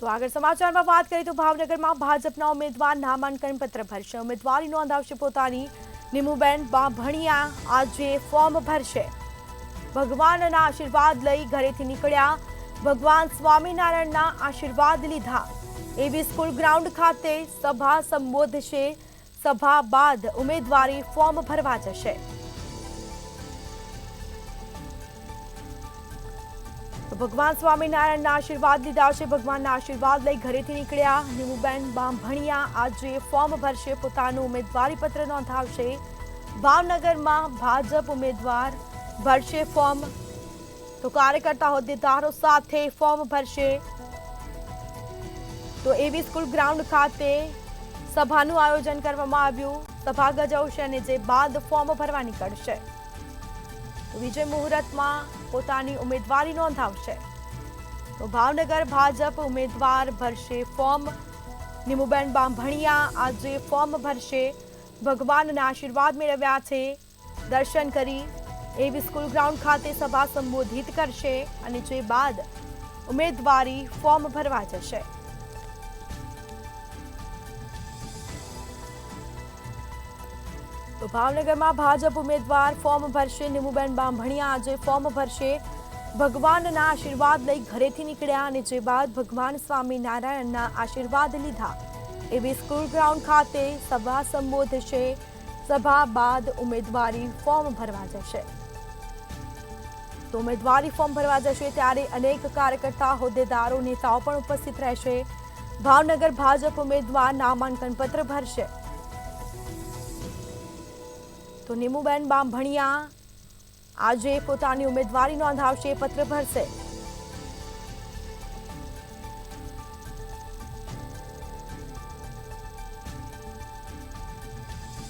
તો આગળ સમાચારમાં વાત કરીએ તો ભાવનગરમાં ભાજપના ઉમેદવાર નામાંકન પત્ર ભરશે. ઉમેદવારી નોંધાવશે પોતાની. નીમુબેન બાંભણિયા આજે ફોર્મ ભરશે. ભગવાનના આશીર્વાદ લઈ ઘરેથી નીકળ્યા. ભગવાન સ્વામિનારાયણના આશીર્વાદ લીધા. એવી સ્કૂલ ગ્રાઉન્ડ ખાતે સભા સંબોધશે. સભા બાદ ઉમેદવારી ફોર્મ ભરવા જશે. ભગવાન સ્વામિનારાયણના આશીર્વાદ લીધા છે. ભગવાનના આશીર્વાદ લઈ ઘરેથી નીકળ્યા. નીમુબેન બાંભણિયા આજે ફોર્મ ભરશે. પોતાનું ઉમેદવારી પત્ર નોંધાવશે. ભાવનગરમાં ભાજપ ઉમેદવાર ભરશે ફોર્મ. તો કાર્યકર્તા હોદ્દેદારો સાથે ફોર્મ ભરશે. તો એવી સ્કૂલ ગ્રાઉન્ડ ખાતે સભાનું આયોજન કરવામાં આવ્યું. સભા ગજવશે અને જે બાદ ફોર્મ ભરવા નીકળશે. વિજય મુહૂર્તમાં પોતાની ઉમેદવારી નોંધાવશે. તો ભાવનગર ભાજપ ઉમેદવાર ભરશે ફોર્મ. નીમુબેન બાંભણિયા આજે ફોર્મ ભરશે. ભગવાનના આશીર્વાદ મેળવ્યા છે. દર્શન કરી એવી સ્કૂલ ગ્રાઉન્ડ ખાતે સભા સંબોધિત કરશે અને જે બાદ ઉમેદવારી ફોર્મ ભરવા જશે. તો ભાવનગરમાં ભાજપ ઉમેદવાર ફોર્મ ભરશે. નીમુબેન બાંભણિયા આજે ફોર્મ ભરશે. ભગવાનના આશીર્વાદ લઈ ઘરેથી નીકળ્યા અને જે બાદ ભગવાન સ્વામિનારાયણના આશીર્વાદ લીધા. એવી સ્કૂલ ગ્રાઉન્ડ ખાતે સભા સંબોધશે. સભા બાદ ઉમેદવારી ફોર્મ ભરવા જશે. તો ઉમેદવારી ફોર્મ ભરવા જશે ત્યારે અનેક કાર્યકર્તા હોદ્દેદારો નેતાઓ પણ ઉપસ્થિત રહેશે. ભાવનગર ભાજપ ઉમેદવાર નામાંકન પત્ર ભરશે. તો નીમુબેન બાંભણિયા આજે પોતાની ઉમેદવારી નોંધાવશે. પત્ર ભરશે.